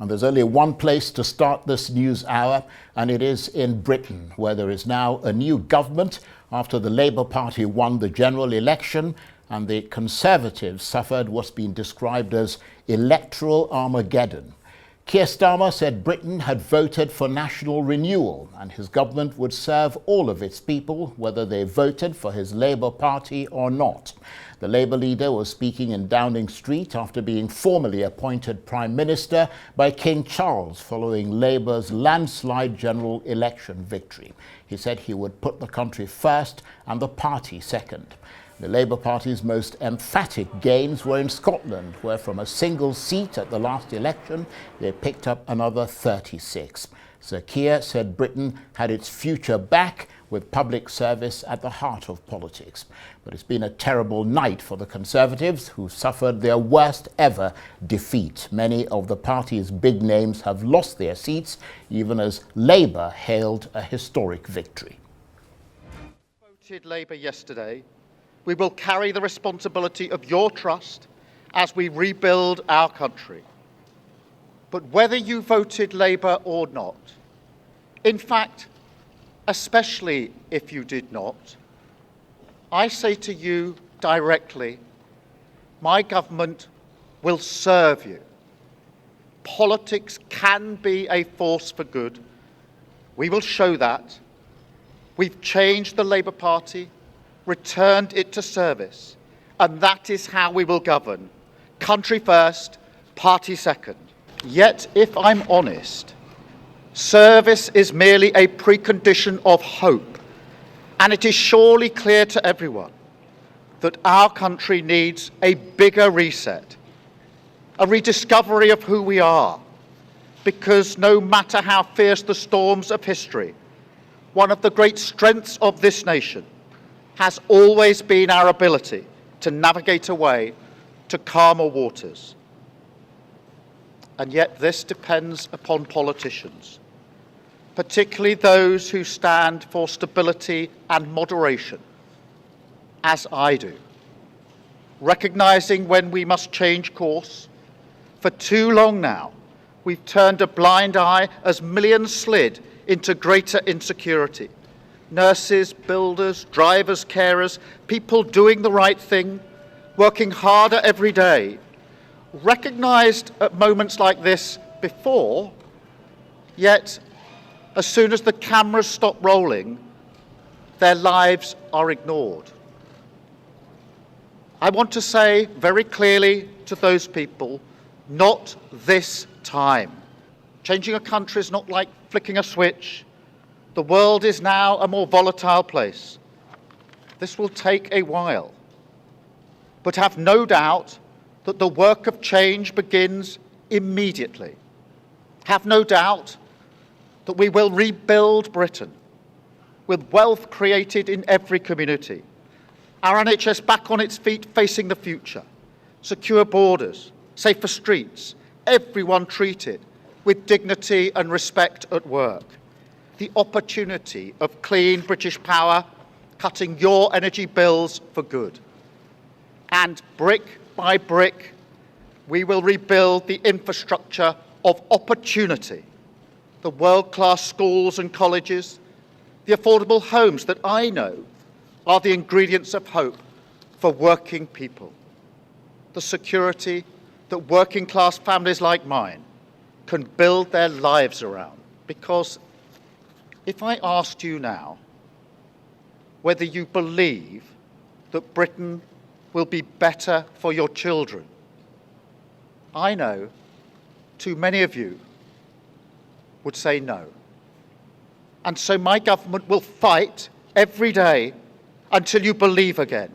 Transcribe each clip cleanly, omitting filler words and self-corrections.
And there's only one place to start this news hour, and it is in Britain, where there is now a new government after the Labour Party won the general election and the Conservatives suffered what's been described as electoral Armageddon. Keir Starmer said Britain had voted for national renewal and his government would serve all of its people, whether they voted for his Labour Party or not. The Labour leader was speaking in Downing Street after being formally appointed Prime Minister by King Charles following Labour's landslide general election victory. He said he would put the country first and the party second. The Labour Party's most emphatic gains were in Scotland, where from a single seat at the last election, they picked up another 36. Sir Kier said Britain had its future back, with public service at the heart of politics. But it's been a terrible night for the Conservatives, who suffered their worst ever defeat. Many of the party's big names have lost their seats, even as Labour hailed a historic victory. Voted Labour yesterday. We will carry the responsibility of your trust as we rebuild our country. But whether you voted Labour or not, in fact, especially if you did not, I say to you directly, my government will serve you. Politics can be a force for good. We will show that. We've changed the Labour Party, returned it to service, and that is how we will govern. Country first, party second. Yet, if I'm honest, service is merely a precondition of hope, and it is surely clear to everyone that our country needs a bigger reset, a rediscovery of who we are, because no matter how fierce the storms of history, one of the great strengths of this nation has always been our ability to navigate a way to calmer waters. And yet this depends upon politicians, particularly those who stand for stability and moderation, as I do, recognizing when we must change course. For too long now, we've turned a blind eye as millions slid into greater insecurity. Nurses, builders, drivers, carers, people doing the right thing, working harder every day, recognized at moments like this before, yet as soon as the cameras stop rolling, their lives are ignored. I want to say very clearly to those people, not this time. Changing a country is not like flicking a switch. The world is now a more volatile place. This will take a while. But have no doubt that the work of change begins immediately. Have no doubt that we will rebuild Britain with wealth created in every community, our NHS back on its feet facing the future, secure borders, safer streets, everyone treated with dignity and respect at work, the opportunity of clean British power cutting your energy bills for good. And brick by brick, we will rebuild the infrastructure of opportunity, the world-class schools and colleges, the affordable homes that I know are the ingredients of hope for working people, the security that working-class families like mine can build their lives around. Because if I asked you now whether you believe that Britain will be better for your children, I know too many of you would say no. And so my government will fight every day until you believe again.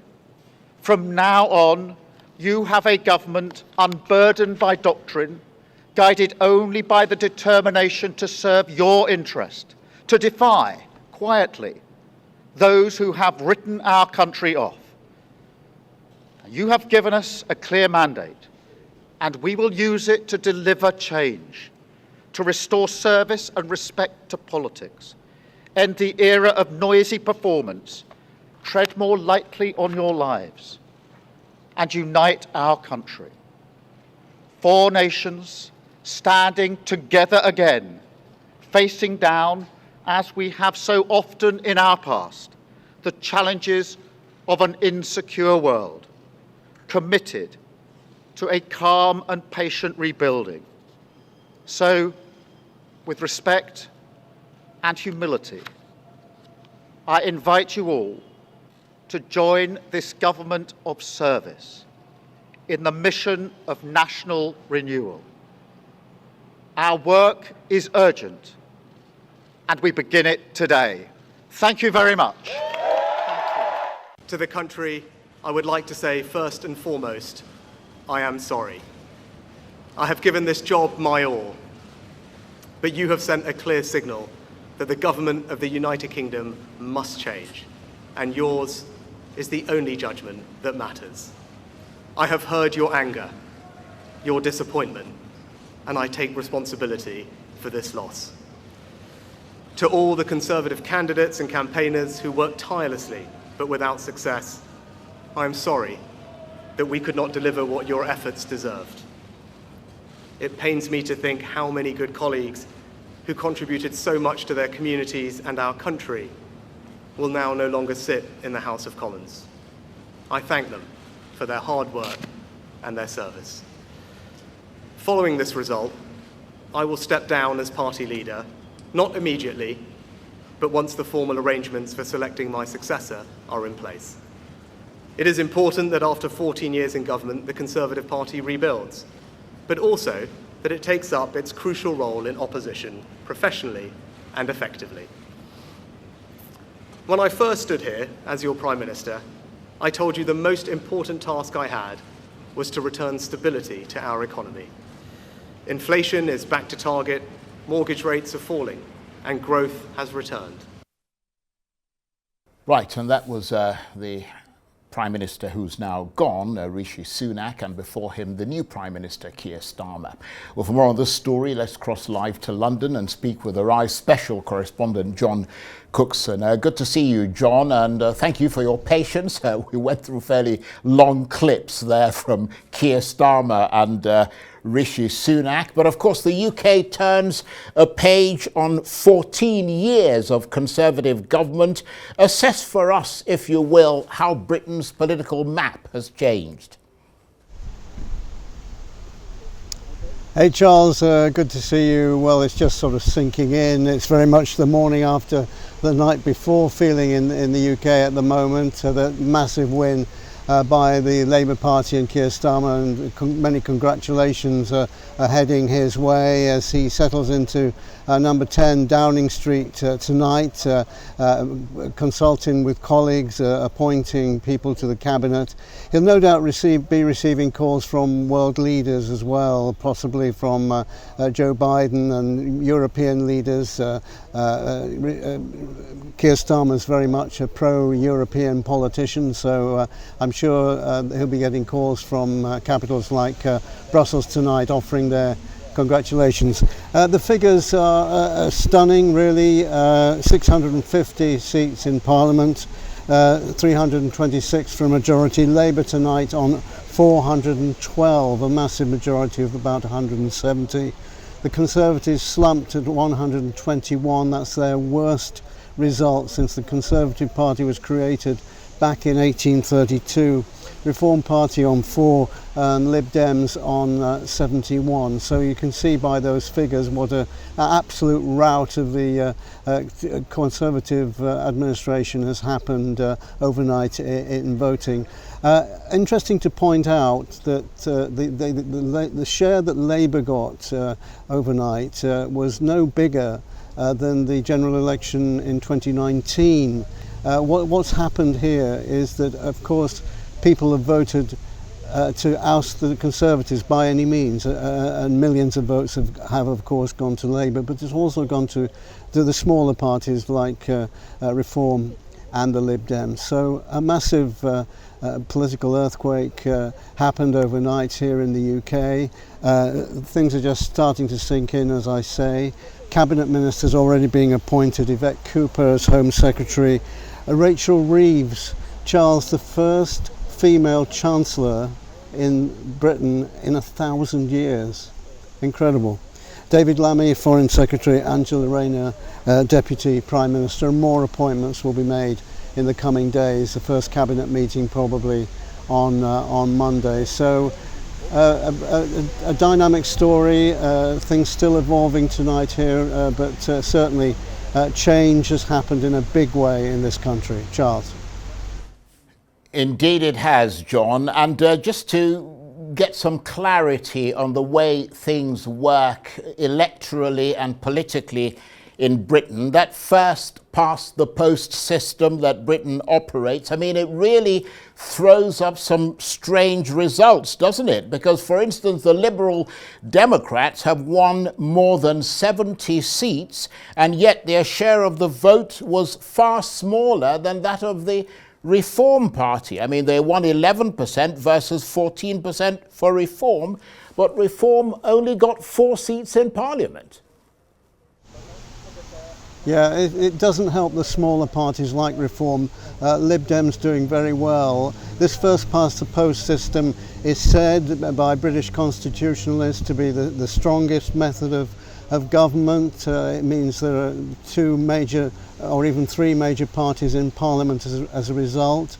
From now on, you have a government unburdened by doctrine, guided only by the determination to serve your interest, to defy, quietly, those who have written our country off. You have given us a clear mandate, and we will use it to deliver change, to restore service and respect to politics, end the era of noisy performance, tread more lightly on your lives, and unite our country. 4 nations standing together again, facing down, as we have so often in our past, the challenges of an insecure world, committed to a calm and patient rebuilding. So, with respect and humility, I invite you all to join this government of service in the mission of national renewal. Our work is urgent, and we begin it today. Thank you very much. To the country, I would like to say first and foremost, I am sorry. I have given this job my all, but you have sent a clear signal that the government of the United Kingdom must change, and yours is the only judgment that matters. I have heard your anger, your disappointment, and I take responsibility for this loss. To all the Conservative candidates and campaigners who worked tirelessly but without success, I am sorry that we could not deliver what your efforts deserved. It pains me to think how many good colleagues who contributed so much to their communities and our country will now no longer sit in the House of Commons. I thank them for their hard work and their service. Following this result, I will step down as party leader, not immediately, but once the formal arrangements for selecting my successor are in place. It is important that after 14 years in government, the Conservative Party rebuilds, but also that it takes up its crucial role in opposition professionally and effectively. When I first stood here as your Prime Minister, I told you the most important task I had was to return stability to our economy. Inflation is back to target, mortgage rates are falling, and growth has returned. Right, and that was the Prime Minister who's now gone, Rishi Sunak, and before him the new Prime Minister, Kier Starmer. Well, for more on this story, let's cross live to London and speak with Arise Special Correspondent John Cookson. Good to see you, John, and thank you for your patience. We went through fairly long clips there from Kier Starmer and Rishi Sunak. But of course, the UK turns a page on 14 years of Conservative government. Assess for us, if you will, how Britain's political map has changed. Hey Charles, good to see you. Well, it's just sort of sinking in. It's very much the morning after the night before feeling in the UK at the moment. The massive win by the Labour Party and Kier Starmer, and many congratulations are heading his way as he settles into number 10 Downing Street tonight, consulting with colleagues, appointing people to the cabinet. He'll no doubt be receiving calls from world leaders as well, possibly from Joe Biden and European leaders. Kier Starmer is very much a pro-European politician, so I'm sure he'll be getting calls from capitals like Brussels tonight offering their congratulations. The figures are stunning, really. 650 seats in Parliament, 326 for a majority. Labour tonight on 412, a massive majority of about 170. The Conservatives slumped at 121. That's their worst result since the Conservative Party was created back in 1832. Reform Party on 4 and Lib Dems on 71. So you can see by those figures what an absolute rout of the Conservative administration has happened overnight in voting. Interesting to point out that the share that Labour got overnight was no bigger than the general election in 2019. What's happened here is that, of course, people have voted to oust the Conservatives by any means, and millions of votes have of course gone to Labour, but it's also gone to the smaller parties like Reform and the Lib Dems. So a massive political earthquake happened overnight here in the UK. Things are just starting to sink in, as I say. Cabinet ministers already being appointed. Yvette Cooper as Home Secretary. Rachel Reeves, Charles, the first female Chancellor in Britain in 1,000 years. Incredible. David Lammy, Foreign Secretary, Angela Rayner, Deputy Prime Minister. More appointments will be made in the coming days. The first cabinet meeting probably on Monday. So a dynamic story, things still evolving tonight here, but certainly change has happened in a big way in this country. Charles. Indeed it has, John. And just to get some clarity on the way things work electorally and politically in Britain, that first past the post system that Britain operates, I mean, it really throws up some strange results, doesn't it? Because, for instance, the Liberal Democrats have won more than 70 seats, and yet their share of the vote was far smaller than that of the Reform Party. I mean, they won 11% versus 14% for Reform, but Reform only got 4 seats in Parliament. Yeah, it doesn't help the smaller parties like Reform. Lib Dem's doing very well. This first past the post system is said by British constitutionalists to be the strongest method of government. It means there are 2 major or even 3 major parties in Parliament as a result.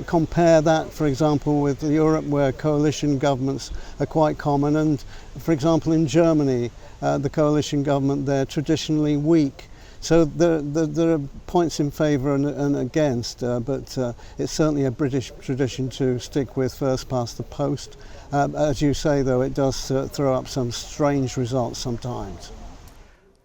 Compare that, for example, with Europe, where coalition governments are quite common, and for example in Germany, the coalition government there traditionally weak. So there are points in favour and against, but it's certainly a British tradition to stick with first past the post. As you say, though, it does throw up some strange results sometimes.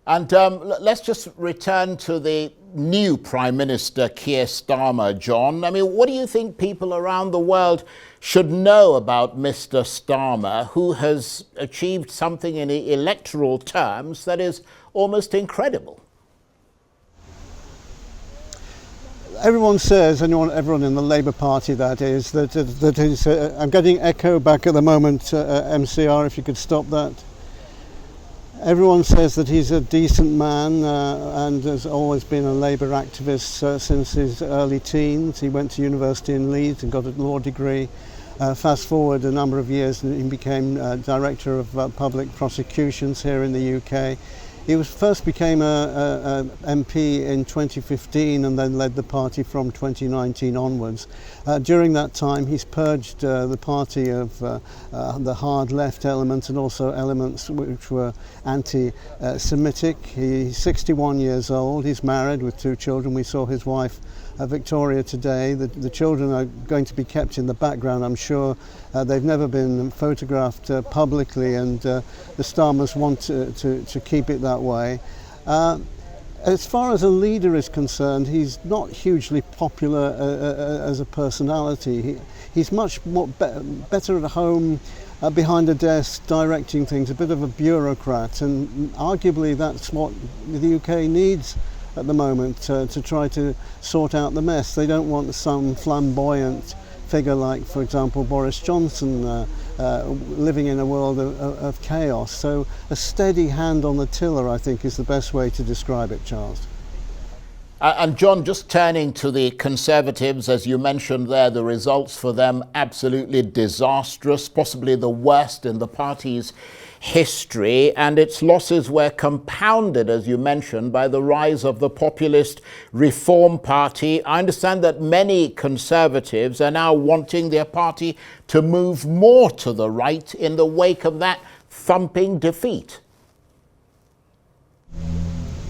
And let's just return to the new Prime Minister, Kier Starmer, John. I mean, what do you think people around the world should know about Mr. Starmer, who has achieved something in electoral terms that is almost incredible? Everyone says, everyone in the Labour Party that is, that is, I'm getting echo back at the moment, MCR, if you could stop that. Everyone says that he's a decent man and has always been a Labour activist since his early teens. He went to university in Leeds and got a law degree. Fast forward a number of years and he became Director of Public Prosecutions here in the UK. He first became a MP in 2015 and then led the party from 2019 onwards. During that time he's purged the party of the hard left elements and also elements which were anti-Semitic. He's 61 years old, he's married with 2 children. We saw his wife Victoria today. The children are going to be kept in the background, I'm sure. They've never been photographed publicly, and the Starmers want to keep it that way. As far as a leader is concerned, he's not hugely popular as a personality. He's much more better at home, behind a desk, directing things, a bit of a bureaucrat, and arguably that's what the UK needs at the moment to try to sort out the mess. They don't want some flamboyant figure like, for example, Boris Johnson living in a world of chaos. So a steady hand on the tiller, I think, is the best way to describe it, Charles. And John, just turning to the Conservatives, as you mentioned there, the results for them absolutely disastrous, possibly the worst in the party's history, and its losses were compounded, as you mentioned, by the rise of the populist Reform Party. I understand that many Conservatives are now wanting their party to move more to the right in the wake of that thumping defeat.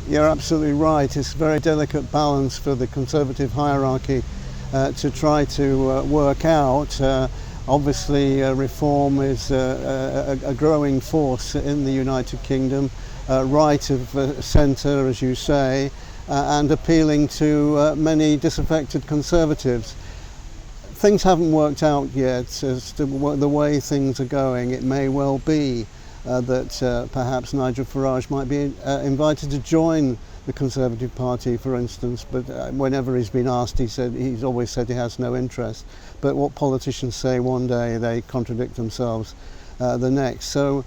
You're absolutely right. It's a very delicate balance for the Conservative hierarchy to try to work out. Obviously, Reform is a growing force in the United Kingdom, right of centre, as you say, and appealing to many disaffected Conservatives. Things haven't worked out yet as to the way things are going. It may well be that perhaps Nigel Farage might be invited to join the Conservative Party, for instance, but whenever he's been asked, he's always said he has no interest. But what politicians say one day, they contradict themselves the next. So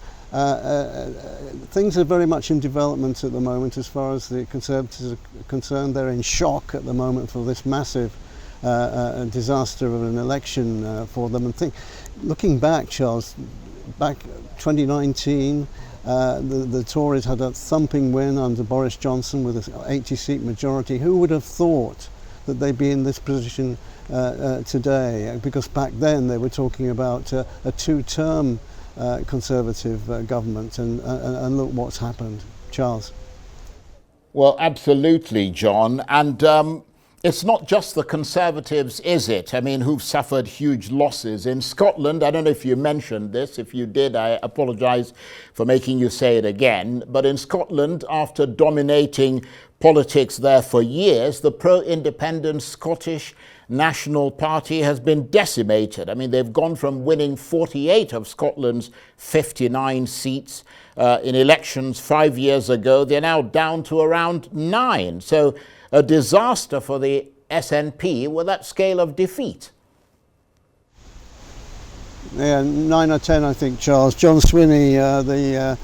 things are very much in development at the moment as far as the Conservatives are concerned. They're in shock at the moment for this massive disaster of an election for them. And looking back, Charles, back 2019, the Tories had a thumping win under Boris Johnson with an 80-seat majority. Who would have thought that they'd be in this position today? Because back then they were talking about a two-term Conservative government, and look what's happened. Charles. Well, absolutely, John. And it's not just the Conservatives, is it? I mean, who've suffered huge losses. In Scotland, I don't know if you mentioned this. If you did, I apologise for making you say it again. But in Scotland, after dominating politics there for years, the pro-independent Scottish National Party has been decimated. I mean, they've gone from winning 48 of Scotland's 59 seats in elections 5 years ago. They're now down to around 9. So a disaster for the SNP with that scale of defeat. Yeah, 9 or 10, I think, Charles. John Swinney, the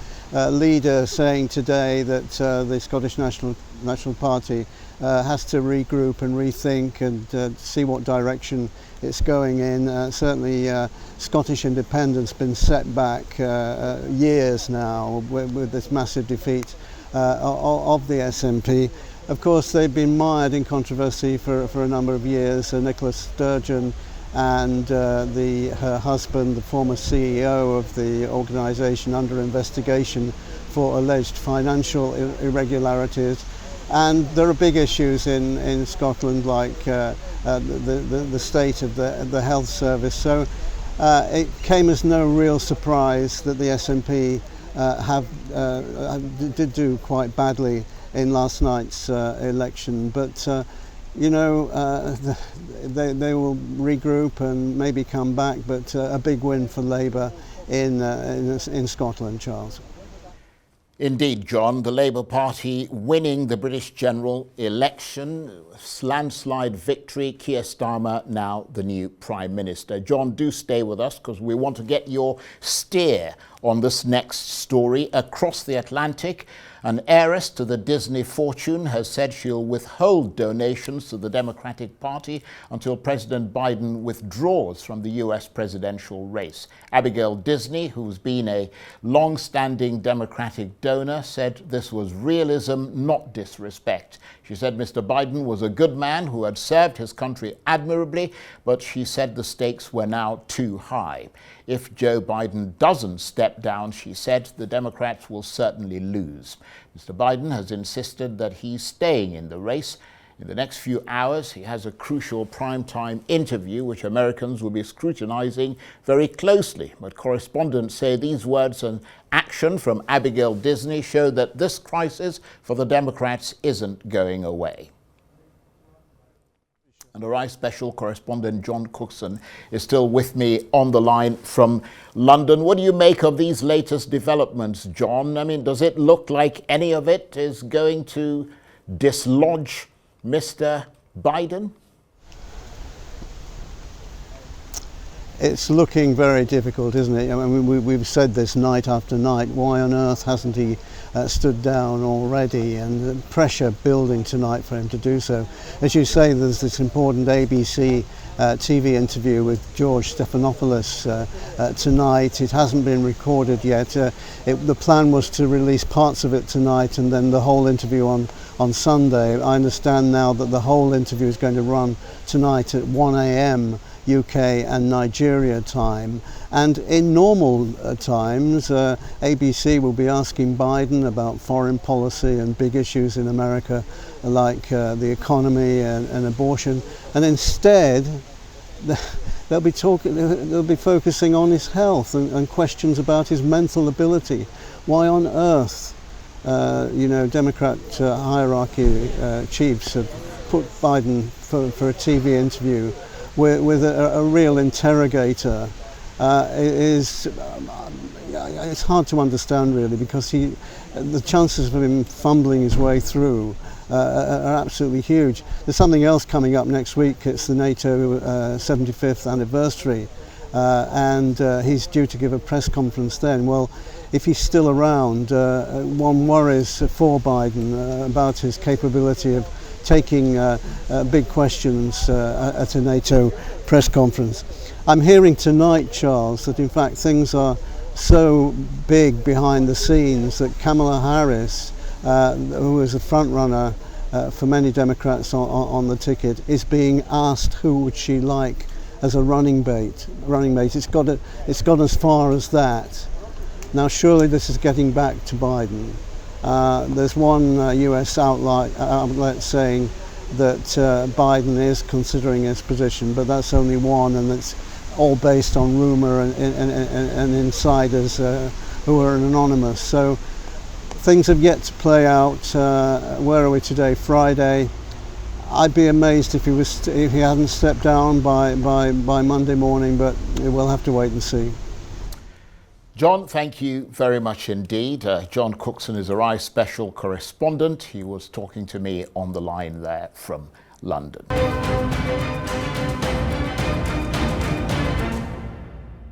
leader, saying today that the Scottish National Party has to regroup and rethink and see what direction it's going in. Certainly Scottish independence been set back years now with this massive defeat of the SNP. Of course, they've been mired in controversy for a number of years. Nicola Sturgeon and her husband, the former CEO of the organisation, under investigation for alleged financial irregularities. And there are big issues in Scotland, like the state of the health service. So it came as no real surprise that the SNP did do quite badly in last night's election. But you know, they will regroup and maybe come back. But a big win for Labour in Scotland, Charles. Indeed, John, the Labour Party winning the British general election, landslide victory, Kier Starmer now the new Prime Minister. John, do stay with us because we want to get your steer on this next story. Across the Atlantic, an heiress to the Disney fortune has said she'll withhold donations to the Democratic Party until President Biden withdraws from the US presidential race. Abigail Disney, who's been a long-standing Democratic donor, said this was realism, not disrespect. She said Mr. Biden was a good man who had served his country admirably, but she said the stakes were now too high. If Joe Biden doesn't step down, she said, the Democrats will certainly lose. Mr. Biden has insisted that he's staying in the race. In the next few hours, he has a crucial primetime interview which Americans will be scrutinizing very closely. But correspondents say these words and action from Abigail Disney show that this crisis for the Democrats isn't going away. And our special correspondent John Cookson is still with me on the line from London. What do you make of these latest developments, John? I mean, does it look like any of it is going to dislodge Mr. Biden? It's looking very difficult, isn't it? I mean, we've said this night after night. Why on earth hasn't he stood down already? And the pressure building tonight for him to do so. As you say, there's this important ABC TV interview with George Stephanopoulos tonight. It hasn't been recorded yet. The plan was to release parts of it tonight and then the whole interview on Sunday. I understand now that the whole interview is going to run tonight at 1 a.m. UK and Nigeria time, and in normal times ABC will be asking Biden about foreign policy and big issues in America like the economy and abortion, and instead they'll be focusing on his health and questions about his mental ability. Why on earth Democrat hierarchy chiefs have put Biden for a TV interview with a real interrogator it's hard to understand really, because the chances of him fumbling his way through are absolutely huge. There's something else coming up next week. It's the NATO 75th anniversary and he's due to give a press conference then. Well, if he's still around, one worries for Biden about his capability of taking big questions at a NATO press conference. I'm hearing tonight, Charles, that in fact things are so big behind the scenes that Kamala Harris, who is a front runner for many Democrats on the ticket, is being asked who would she like as a running mate. It's got as far as that. Now surely this is getting back to Biden. There's one US outlet saying that Biden is considering his position, but that's only one, and it's all based on rumor and insiders who are anonymous. So things have yet to play out. Where are we today? Friday. I'd be amazed if he hadn't stepped down by Monday morning, but we'll have to wait and see. John, thank you very much indeed. John Cookson is a RISE special correspondent. He was talking to me on the line there from London.